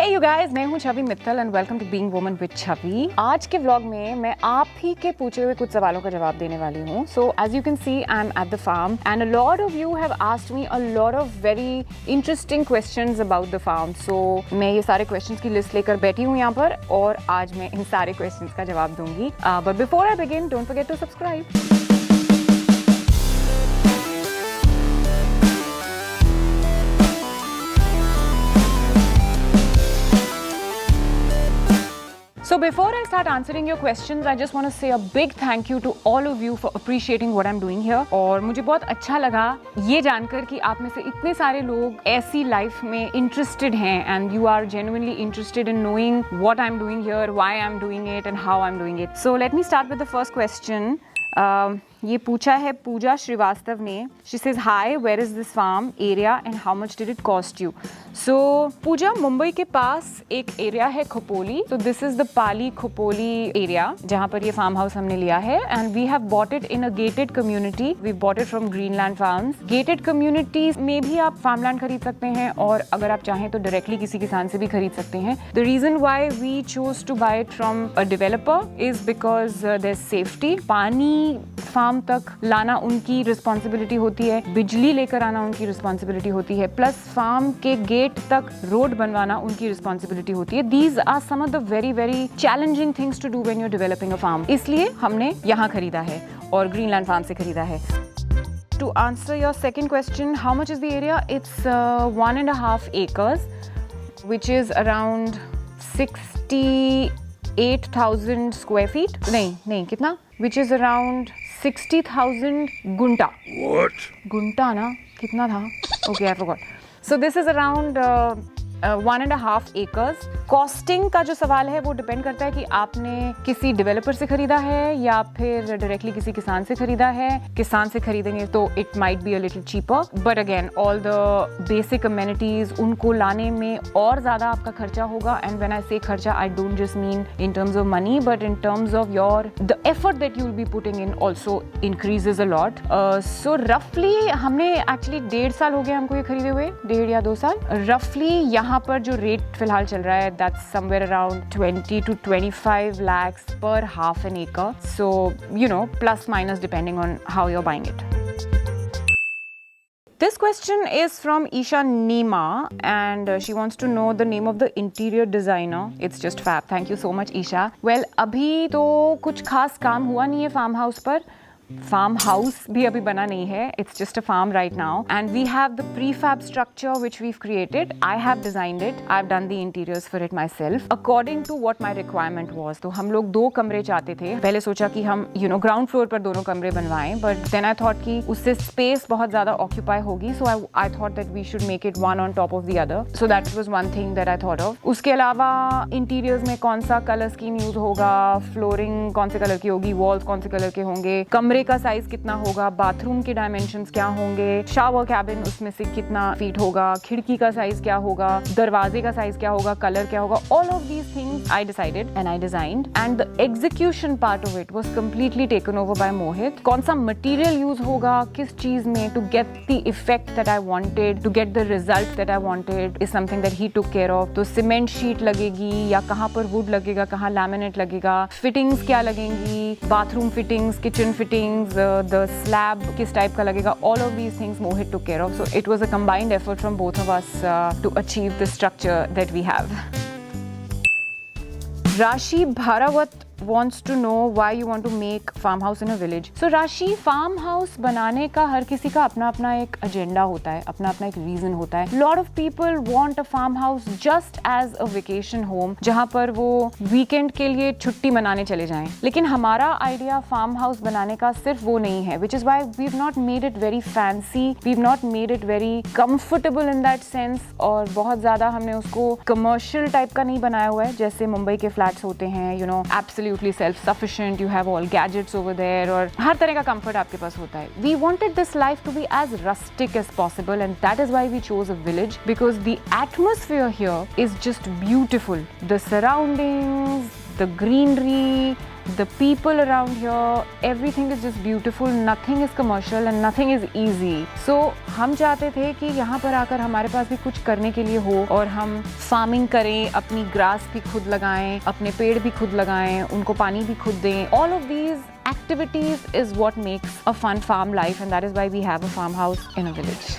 Hey you guys, मैं हूँ Chhavi Mittal and welcome to being woman with Chhavi. आज के व्लॉग में मैं आप ही के पूछे हुए कुछ सवालों का जवाब देने वाली हूँ। So as you can see, I'm at the farm and a lot of you have asked me a lot of very interesting questions about the farm. So मैं ये सारे questions की लिस्ट लेकर बैठी हूँ यहाँ पर और आज मैं इन सारे questions का जवाब दूंगी। But before I begin, don't forget to subscribe. So before I start answering your questions, I just want to say a big thank you to all of you for appreciating what I'm doing here. और मुझे बहुत अच्छा लगा ये जानकर कि आप में से इतने सारे लोग ऐसी लाइफ में interested हैं and you are genuinely interested in knowing what I'm doing here, why I'm doing it and how I'm doing it. So let me start with the first question. ये पूछा है पूजा श्रीवास्तव ने. She says, hi, where is this farm area and how much did it cost you? So पूजा, मुंबई के पास एक area है Khopoli. So this is the Pali Khopoli area जहाँ पर ये फार्म हाउस हमने लिया है and we have bought it in a gated community. We bought it from Greenland Farms. Gated communities में भी आप farmland खरीद सकते हैं और अगर आप चाहें तो directly किसी किसान से भी खरीद सकते हैं. The reason why we chose to buy it from a developer is because there's safety. पानी फार्म तक लाना उनकी रिस्पॉन्सिबिलिटी होती है, बिजली लेकर आना उनकी रिस्पॉन्सिबिलिटी होती है, प्लस फार्म के गेट तक रोड बनवाना उनकी रिस्पॉन्सिबिलिटी होती है. These are some of the very very challenging things to do when you are developing a farm. इसलिए हमने यहाँ खरीदा है और ग्रीनलैंड फार्म से खरीदा है. To answer your second question, how much is the area? It's 1.5 acres, which is around 68,000 square feet. नहीं कितना? Which is around 60,000 gunta. What? Gunta ना? कितना था? Okay, I forgot. So this is around 1.5 acres. Costing का जो सवाल है वो डिपेंड करता है कि आपने किसी डेवलपर से खरीदा है या फिर डायरेक्टली किसी किसान से खरीदा है. किसान से खरीदेंगे तो it might be a little cheaper, but again all the basic amenities उनको लाने में और ज़्यादा आपका खर्चा होगा. एंड व्हेन आई से खर्चा, I don't just mean in terms of money but in terms of your the effort that you will be putting in also increases a lot. So रफली हमने एक्चुअली 1.5 साल हो गए हमको ये खरीदे हुए, 1.5 या 2 साल. रफली यहाँ पर जो रेट फिलहाल चल रहा है that's somewhere around 20 to 25 lakhs per half an acre. So, you know, plus minus depending on how you're buying it. This question is from Isha Nima and she wants to know the name of the interior designer. It's just fab. Thank you so much, Isha. Well, अभी तो कुछ खास काम हुआ नहीं है farm house पर. Farm house भी अभी बना नहीं है. It's just a farm right now and we have the prefab structure which we have created. I have designed it, I have done the interiors for it myself according to what my requirement was. तो हम लोग 2 कमरे चाहते थे. पहले सोचा कि हम ग्राउंड फ्लोर पर दोनों कमरे बनवाएं, बट देन आई थॉट कि उससे स्पेस बहुत ज्यादा ऑक्यूपाई होगी. So I thought that we should make it one on top of the other. So that was one thing that I thought of. उसके अलावा इंटीरियर्स में कौन सा कलर स्कीम यूज होगा, फ्लोरिंग कौन से कलर की होगी, वॉल्स कौन से कलर के होंगे, कमरे का साइज कितना होगा, बाथरूम के डायमेंशंस क्या होंगे, शावर कैबिन उसमें से कितना फीट होगा, खिड़की का साइज क्या होगा, दरवाजे का साइज क्या होगा, कलर क्या होगा. All of these things I decided and I designed and the execution part of it was completely taken over by Mohit. कौन सा मटेरियल यूज होगा किस चीज में to get the effect that I wanted, to get the result that I wanted is something that he took care of. तो cement sheet लगेगी या कहाँ पर वुड लगेगा, कहाँ लैमिनेट लगेगा, फिटिंग्स क्या लगेंगी, bathroom fittings, kitchen fittings, the slab किस टाइप का लगेगा. all of these things Mohit took care of. So it was a combined effort from both of us to achieve the structure that we have. Rashi Bharawat wants to know why you want to make farmhouse in a village. So Rashi, farm house बनाने का हर किसी का अपना अपना एक agenda होता है, अपना अपना एक रीजन होता है. Lot of people want a farmhouse just as a vacation home, जहाँ पर वो वीकेंड के लिए छुट्टी मनाने चले जाएं. लेकिन हमारा आइडिया फार्म हाउस बनाने का सिर्फ वो नहीं है, which is why we've not made it very fancy, we've not made it very comfortable in that sense. और बहुत ज़्यादा हमने उसको कमर्शियल टाइप का नहीं बनाया हुआ है जैसे मुंबई के फ्लैट्स होते हैं. Absolutely self-sufficient, you have all gadgets over there और हर तरह का comfort आपके पास होता है. We wanted this life to be as rustic as possible and that is why we chose a village because the atmosphere here is just beautiful. The surroundings, the greenery the people around here, everything is just beautiful, nothing is commercial and nothing is easy. So हम चाहते थे कि यहाँ पर आकर हमारे पास भी कुछ करने के लिए हो और हम फार्मिंग करें, अपनी ग्रास भी खुद लगाएं, अपने पेड़ भी खुद लगाएं, उनको पानी भी खुद दें. All of these activities is what makes a fun farm life, and that is why we have a farmhouse in a village.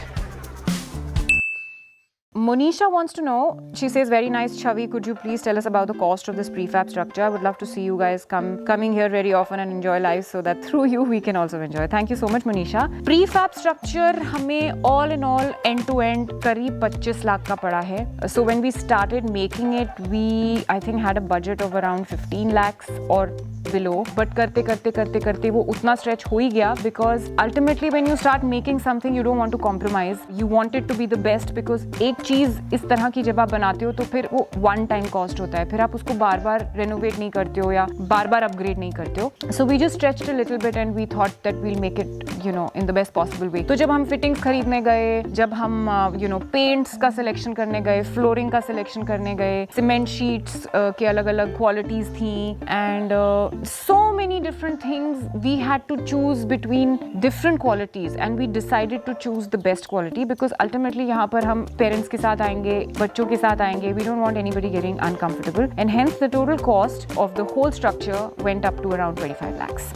Monisha wants to know, she says, very nice Chavi, could you please tell us about the cost of this prefab structure? I would love to see you guys coming here very often and enjoy life so that through you we can also enjoy. Thank you so much Monisha. Prefab structure हमें all in all end to end करीब 25 लाख का पड़ा है. So when we started making it, we I think had a budget of around 15 lakhs or below, but करते वो उतना stretch हो ही गया, because ultimately when you start making something you don't want to compromise, you want it to be the best, because एक चीज़ इस तरह की जब आप बनाते हो तो फिर वो one time cost होता है, फिर आप उसको बार बार renovate नहीं करते हो या बार बार upgrade नहीं करते हो. So we just stretched a little bit and we thought that we'll make it, you know, in the best possible way. तो जब हम fittings खरीदने गए, जब हम you know paints का selection करने गए, flooring का selection करने गए, cement sheets के अलग-अलग qualities थी, and so many different things, we had to choose between different qualities and we decided to choose the best quality, because ultimately यहाँ पर हम parents के साथ आएंगे, बच्चों के साथ आएंगे, we don't want anybody getting uncomfortable, and hence the total cost of the whole structure went up to around 25 lakhs.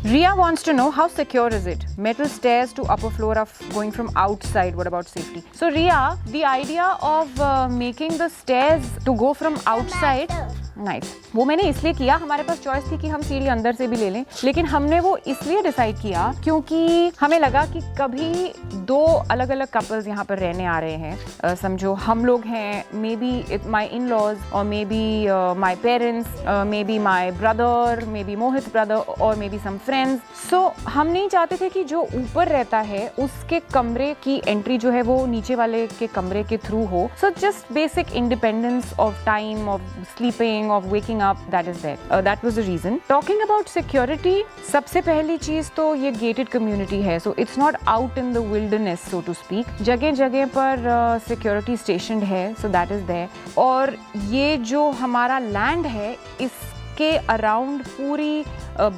Ria wants to know, how secure is it? Metal stairs to upper floor of going from outside. What about safety? So Ria, the idea of making the stairs to go from outside, nice. वो मैंने इसलिए किया, हमारे पास choice थी कि हम सीढ़ी अंदर से भी ले लें, लेकिन हमने वो इसलिए डिसाइड किया क्योंकि हमें लगा कि कभी दो अलग अलग कपल्स यहाँ पर रहने आ रहे हैं, समझो हम लोग हैं, may be my in laws और may be my parents, may be my brother, may be Mohit brother और मे बी सम फ्रेंड्स. सो हम नहीं चाहते थे कि जो ऊपर रहता है उसके कमरे की एंट्री जो है वो नीचे वाले के कमरे के थ्रू हो. So just basic independence of time, of sleeping, of waking up, that is there. That was the reason. Talking about security, सबसे पहली चीज तो ये gated community है, so it's not out in the wilderness, so to speak. जगह पर security stationed है, so that is there. और ये जो हमारा land है, इसके around पूरी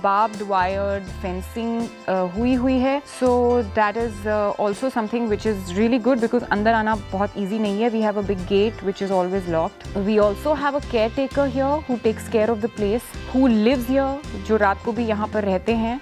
barbed wired fencing हुई है, so that is also something which is really good, because अंदर आना बहुत easy नहीं है. We have a big gate which is always locked. We also have a caretaker here who takes care of the place, who lives here, जो रात को भी यहाँ पर रहते हैं.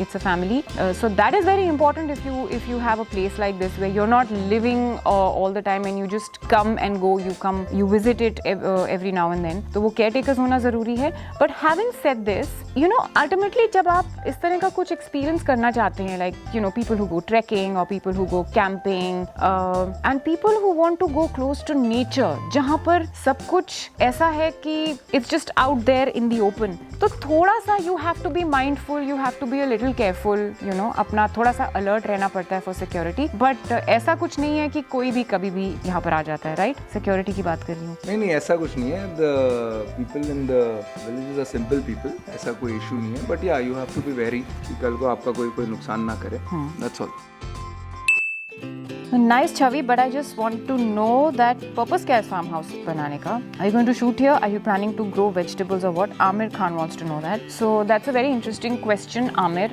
It's a family, so that is very important if you have a place like this where you're not living all the time and you just come and go, you visit it every now and then. तो वो caretakers होना ज़रूरी है. But having said this, you know, ultimately जब आप इस तरह का कुछ experience करना चाहते हैं, like you know people who go trekking or people who go camping and people who want to go close to nature, जहाँ पर सब कुछ ऐसा है कि it's just out there in the open, तो थोड़ा सा you have to be mindful, you have to be a little careful, you know, अपना थोड़ा सा alert रहना पड़ता है for security. But ऐसा कुछ नहीं है कि कोई भी कभी भी यहाँ पर आ जाता है, right? Security की बात कर रही हूँ. नहीं ऐसा कुछ नहीं है. The people in the villages are simple people, ऐसा कोई issue नहीं है. But yeah, you have to be wary कि कल को आपका कोई नुकसान ना करे. That's all. Nice Chavi, but I just want to know that purpose क्या है farmhouse बनाने का? Are you going to shoot here? Are you planning to grow vegetables or what? Amir Khan wants to know that. So that's a very interesting question, Amir.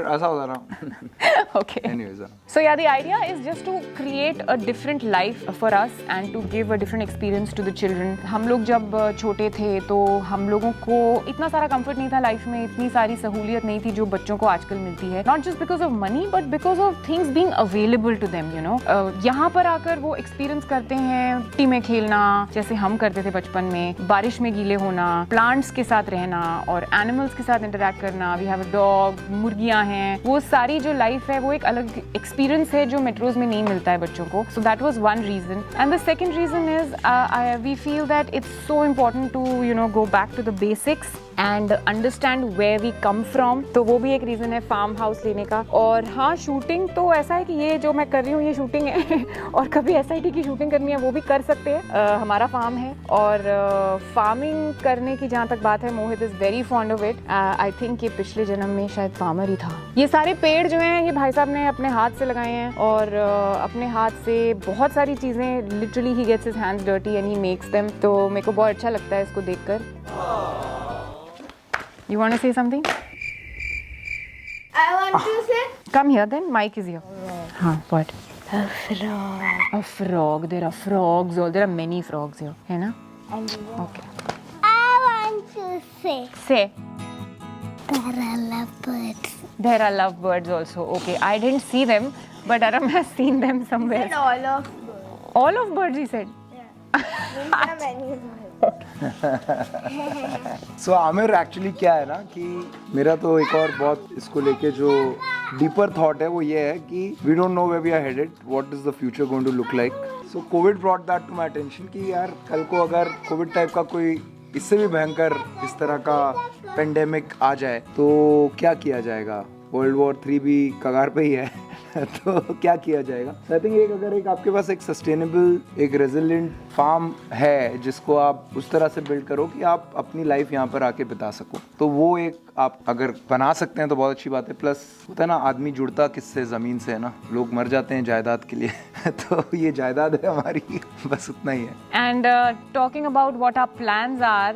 ऐसा होता ना. Okay. Anyways. So yeah, the idea is just to create a different life for us and to give a different experience to the children. हम लोग जब छोटे थे तो हम लोगों को इतना सारा comfort नहीं था लाइफ में, इतनी सारी सहूलियत नहीं थी जो बच्चों को आजकल मिलती है. Not just because of money, but because of things being available to them, you know. यहाँ पर आकर वो experience करते हैं मिट्टी में खेलना, जैसे हम करते थे बचपन में, बारिश में गीले होना, प्लांट्स के साथ रहना और एनिमल्स के साथ इंटरेक्ट करना. वी हैव अ डॉग, मुर्गियाँ हैं, वो सारी जो लाइफ है वो एक अलग एक्सपीरियंस है जो मेट्रोज में नहीं मिलता है बच्चों को. So that was one reason. And the second reason is we feel that it's so important to you know go back to the basics and understand where we come from, तो वो भी एक रीज़न है farm house लेने का। और हाँ, shooting तो ऐसा है कि ये जो मैं कर रही हूँ ये शूटिंग है और कभी SIT की शूटिंग करनी है वो भी कर सकते हैं। हमारा फार्म है और फार्मिंग करने की जहाँ तक बात है, Mohit is very fond of it. I think ये पिछले जन्म में शायद फार्मर ही था। ये सारे पेड़ जो हैं ये भाई साहब ने अपने हाथ से लगाए हैं और अपने हाथ से बहुत सारी चीज़ें, literally he gets his hands dirty and he makes them. तो मेरे को बहुत अच्छा लगता है इसको देखकर। You want to say something? I want to say Come here then, mic is here. हाँ, what? a frog. A frog. There are frogs. There are many frogs here. है ना? Okay. I want to say Say. there are lovebirds. There are lovebirds also. Okay, I didn't see them, but Aram has seen them somewhere. And all of birds. All of birds, he said. There are many birds. So Aamir, actually क्या है ना कि मेरा तो एक और बहुत इसको लेके जो डीपर थॉट है वो ये है कि we don't know where we are headed, what is the future going to look like. So COVID brought that to my attention कि यार कल को अगर कोविड टाइप का कोई इससे भी भयंकर इस तरह का पेंडेमिक आ जाए तो क्या किया जाएगा। वर्ल्ड वॉर 3 भी कगार पे ही है तो क्या किया जाएगा। आई थिंक एक अगर एक आपके पास एक सस्टेनेबल, एक रेजिलिएंट फार्म है जिसको आप उस तरह से बिल्ड करो कि आप अपनी लाइफ यहाँ पर आके बिता सको, तो वो एक आप अगर बना सकते हैं तो बहुत अच्छी बात है। प्लस होता है ना, आदमी जुड़ता किससे, ज़मीन से है ना। लोग मर जाते हैं जायदाद के लिए तो ये जायदाद है हमारी बस उतना ही है। And talking about what our plans are,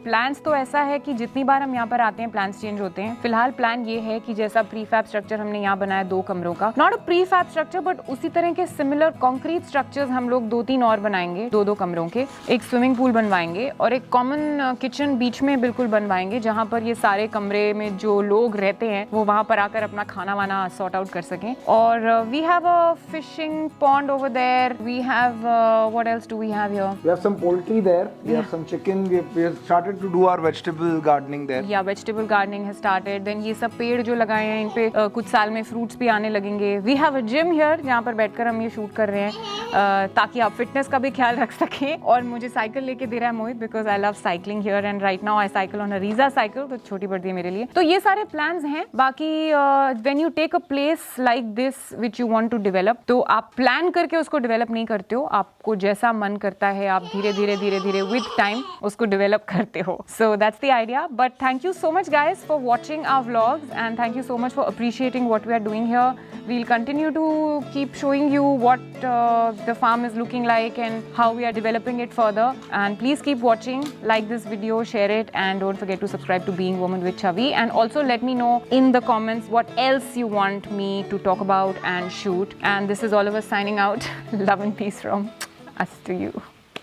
plans तो ऐसा है कि जितनी बार हम यहाँ पर आते हैं प्लान्स चेंज होते हैं। फिलहाल प्लान ये है कि जैसा प्रीफैब स्ट्रक्चर हमने यहाँ बनाया 2 कमरों का, not a prefab structure but उसी तरह के सिमिलर कंक्रीट स्ट्रक्चर्स हम लोग 2-3 और बनाएंगे, 2-2 कमरों के। एक स्विमिंग पूल बनवाएंगे और एक कॉमन किचन बीच में बिल्कुल बनवाएंगे, जहाँ पर ये सारे कमरे में जो लोग रहते हैं वो वहाँ पर आकर अपना खाना वाना सॉर्ट आउट कर सकें। और we have a fishing pond over there, we have what else do we have here? We have some poultry there, we have some chicken, we have started to do our vegetable gardening there. या vegetable gardening है started. Then ये सब पेड़ जो लगाए हैं इन पे कुछ साल में फ्रूट्स भी आने लगेंगे। We have a gym here जहाँ पर बैठकर हम ये शूट कर रहे हैं ताकि आप फिटनेस का भी ख्याल रख सकें। और मुझे साइकिल लेके दे रहा है Mohit, because I love cycling here and right now I cycle on a रीजा साइकिल, तो छोटी पड़ती है मेरे लिए। तो ये सारे प्लान्स हैं। बाकी when you take a place like this which you want to develop, तो आप प्लान करके उसको डेवलप नहीं करते हो, आपको जैसा मन करता है आप धीरे धीरे विद टाइम उसको डेवलप करते हो। So that's the idea. But thank you so much guys for watching our vlogs and thank you so much for appreciating what we are doing here. We'll continue to keep showing you what the farm is looking like and how we are developing it further. And please keep watching, like this video, share it, and don't forget to subscribe to Being Woman with Chavi. And also let me know in the comments what else you want me to talk about and shoot. And this is all of us signing out. Love and peace from us to you.